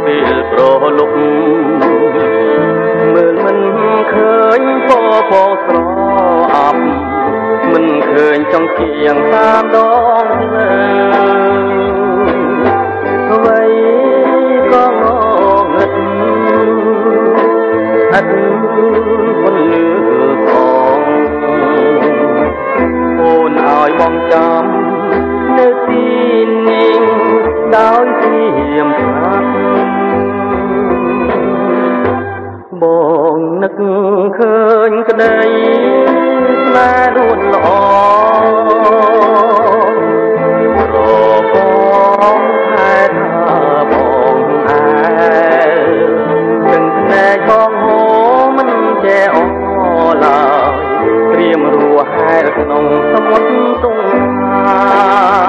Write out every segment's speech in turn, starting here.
ពេលប្រលប់មើលមិនឃើញពពកស្រអាប់មិនឃើញចង្កៀងតាមដងផ្លូវអ្វីក៏ងងឹតអត់ពន្លឺផងអូនឲ្យបងចាំនៅទីនេះដោយព្រាមស្ងាត់បងនឹកឃើញក្តីស្នេហ៍ដួលល្អរបងខែថាបងអើទាំងណែបងហូមិនចេះអឡើយព្រាមរស់ហែលក្នុងសមុទ្រទង្ហា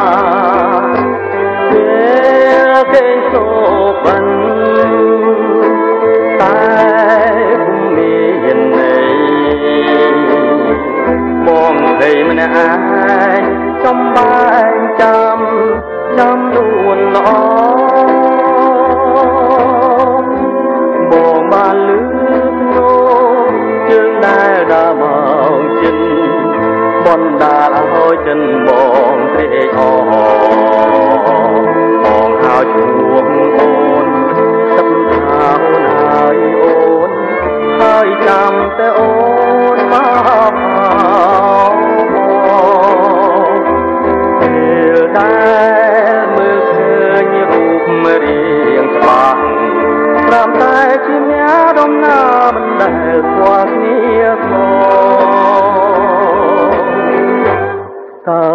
គេសូបានតែពុំមានន័យបងភ័យម្នាក់ឯងចំបែងចាំនួនល្អបងបានលឺនោជើងដែលដើរមកចិនបណ្ដាលឲ្យចិនបងត្រេកអរបងហើយឈ្មោះអូនសឹកថាអូនហើយអូនហើយចាំតែអូនមកពេលដែលមើលឃើញរូបរាងច្បាស់ព្រមតែជាញាដំណើរមិនដែលស្គាល់គ្នាសោតើ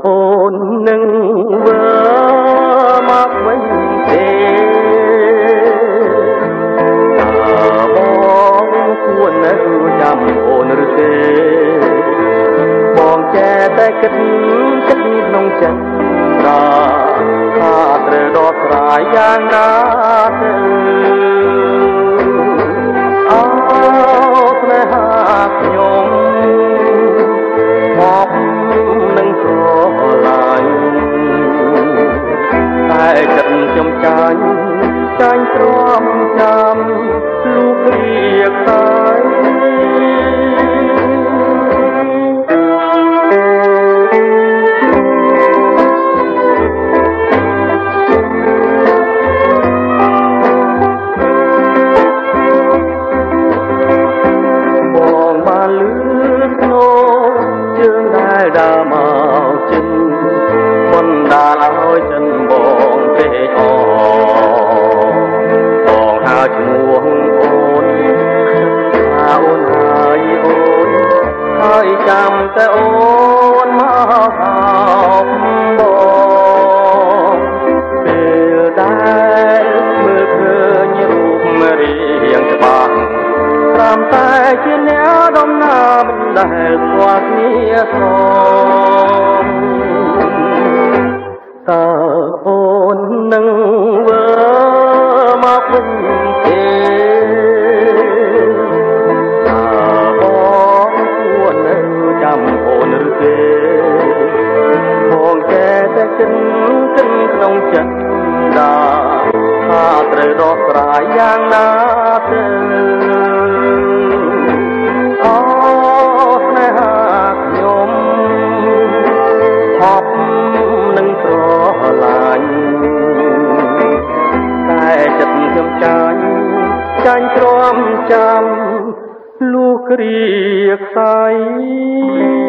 អូននឹងវើមកវិញទេតើបងគួរនៅចាំអូនឬទេបងចេះតែគិតក្នុងចិត្តថាត្រូវដោះស្រាយយ៉ាងណាទៅអោស្នេហាខ្ញុំមកនឹងស្រឡាញ់តែចិត្តខ្ញុំចាញ់ទ្រាំចាំលូករៀកតែដើរមកចិនបណ្ដាលឲ្យចិនបងពេកអបងហៅឈ្មោះអូនថាអូនហើយអូនហើយចាំតែអូនមកបងពេលដែលមើលឃើញរូបរាងច្បាស់ត្រឹមតែជាអ្នកដំណើរមិនដែលស្គាល់គ្នាសោតើអូននឹងវើមកវិញទេតើបងគួរនៅចាំអូនឬទេបងចេះតែគិតក្នុងចិត្តថាត្រូវដោះស្រាយយ៉ាងណាទៅអូស្នេហាខ្ញុំហប់នឹងស្រឡាញ់តែចិត្តខ្ញុំចាញ់ទ្រាំចាំលូករៀកស្អី